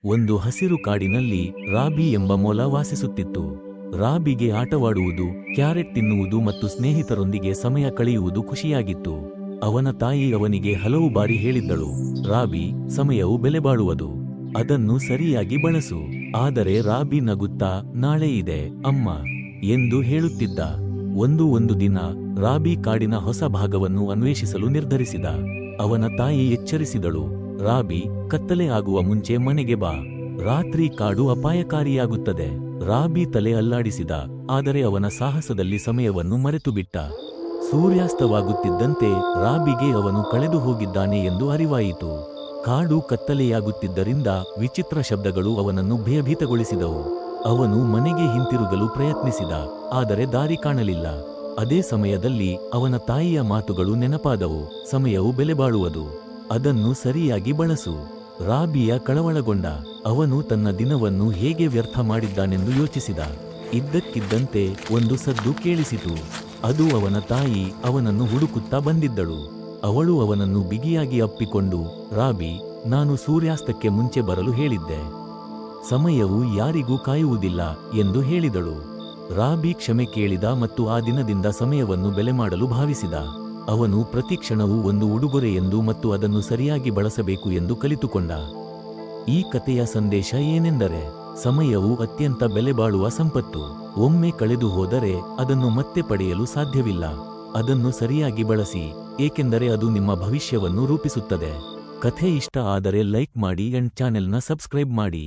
ಒಂದು ಹಸಿರು ಕಾಡಿನಲ್ಲಿ ರಾಬಿ ಎಂಬ ಮೊಲ ವಾಸಿಸುತ್ತಿತ್ತು. ರಾಬಿಗೆ ಆಟವಾಡುವುದು, ಕ್ಯಾರೆಟ್ ತಿನ್ನುವುದು ಮತ್ತು ಸ್ನೇಹಿತರೊಂದಿಗೆ ಸಮಯ ಕಳೆಯುವುದು ಖುಷಿಯಾಗಿತ್ತು. ಅವನ ತಾಯಿ ಅವನಿಗೆ ಹಲವು ಬಾರಿ ಹೇಳಿದ್ದಳು, ರಾಬಿ, ಸಮಯವು ಬೆಲೆಬಾಳುವುದು, ಅದನ್ನು ಸರಿಯಾಗಿ ಬಳಸು. ಆದರೆ ರಾಬಿ ನಗುತ್ತಾ, ನಾಳೆ ಇದೆ ಅಮ್ಮ ಎಂದು ಹೇಳುತ್ತಿದ್ದ. ಒಂದು ದಿನ ರಾಬಿ ಕಾಡಿನ ಹೊಸ ಭಾಗವನ್ನು ಅನ್ವೇಷಿಸಲು ನಿರ್ಧರಿಸಿದ. ಅವನ ತಾಯಿ ಎಚ್ಚರಿಸಿದಳು, ರಾಬಿ, ಕತ್ತಲೆ ಆಗುವ ಮುಂಚೆ ಮನೆಗೆ ಬಾ, ರಾತ್ರಿ ಕಾಡು ಅಪಾಯಕಾರಿಯಾಗುತ್ತದೆ. ರಾಬಿ ತಲೆ ಅಲ್ಲಾಡಿಸಿದ, ಆದರೆ ಅವನ ಸಾಹಸದಲ್ಲಿ ಸಮಯವನ್ನು ಮರೆತುಬಿಟ್ಟ. ಸೂರ್ಯಾಸ್ತವಾಗುತ್ತಿದ್ದಂತೆ ರಾಬಿಗೆ ಅವನು ಕಳೆದು ಹೋಗಿದ್ದಾನೆ ಎಂದು ಅರಿವಾಯಿತು. ಕಾಡು ಕತ್ತಲೆಯಾಗುತ್ತಿದ್ದರಿಂದ ವಿಚಿತ್ರ ಶಬ್ದಗಳು ಅವನನ್ನು ಭಯಭೀತಗೊಳಿಸಿದವು. ಅವನು ಮನೆಗೆ ಹಿಂತಿರುಗಲು ಪ್ರಯತ್ನಿಸಿದ, ಆದರೆ ದಾರಿ ಕಾಣಲಿಲ್ಲ. ಅದೇ ಸಮಯದಲ್ಲಿ ಅವನ ತಾಯಿಯ ಮಾತುಗಳು ನೆನಪಾದವು, ಸಮಯವು ಬೆಲೆಬಾಳುವುದು, ಅದನ್ನು ಸರಿಯಾಗಿ ಬಳಸು. ರಾಬಿಯ ಕಳವಳಗೊಂಡ. ಅವನು ತನ್ನ ದಿನವನ್ನು ಹೇಗೆ ವ್ಯರ್ಥ ಮಾಡಿದ್ದಾನೆಂದು ಯೋಚಿಸಿದ. ಇದ್ದಕ್ಕಿದ್ದಂತೆ ಒಂದು ಸದ್ದು ಕೇಳಿಸಿತು. ಅದು ಅವನ ತಾಯಿ ಅವನನ್ನು ಹುಡುಕುತ್ತಾ ಬಂದಿದ್ದಳು. ಅವಳು ಅವನನ್ನು ಬಿಗಿಯಾಗಿ ಅಪ್ಪಿಕೊಂಡು, ರಾಬಿ, ನಾನು ಸೂರ್ಯಾಸ್ತಕ್ಕೆ ಮುಂಚೆ ಬರಲು ಹೇಳಿದ್ದೆ, ಸಮಯವು ಯಾರಿಗೂ ಕಾಯುವುದಿಲ್ಲ ಎಂದು ಹೇಳಿದಳು. ರಾಬಿ ಕ್ಷಮೆ ಕೇಳಿದ ಮತ್ತು ಆ ದಿನದಿಂದ ಸಮಯವನ್ನು ಬೆಲೆ ಮಾಡಲು ಭಾವಿಸಿದ. ಅವನು ಪ್ರತಿ ಕ್ಷಣವೂ ಒಂದು ಉಡುಗೊರೆ ಎಂದು ಮತ್ತು ಅದನ್ನು ಸರಿಯಾಗಿ ಬಳಸಬೇಕು ಎಂದು ಕಲಿತುಕೊಂಡ. ಈ ಕಥೆಯ ಸಂದೇಶ ಏನೆಂದರೆ, ಸಮಯವು ಅತ್ಯಂತ ಬೆಲೆಬಾಳುವ ಸಂಪತ್ತು. ಒಮ್ಮೆ ಕಳೆದು ಹೋದರೆ ಅದನ್ನು ಮತ್ತೆ ಪಡೆಯಲು ಸಾಧ್ಯವಿಲ್ಲ. ಅದನ್ನು ಸರಿಯಾಗಿ ಬಳಸಿ, ಏಕೆಂದರೆ ಅದು ನಿಮ್ಮ ಭವಿಷ್ಯವನ್ನು ರೂಪಿಸುತ್ತದೆ. ಕಥೆ ಇಷ್ಟ ಆದರೆ ಲೈಕ್ ಮಾಡಿ ಅಂಡ್ ಚಾನೆಲ್ನ ಸಬ್ಸ್ಕ್ರೈಬ್ ಮಾಡಿ.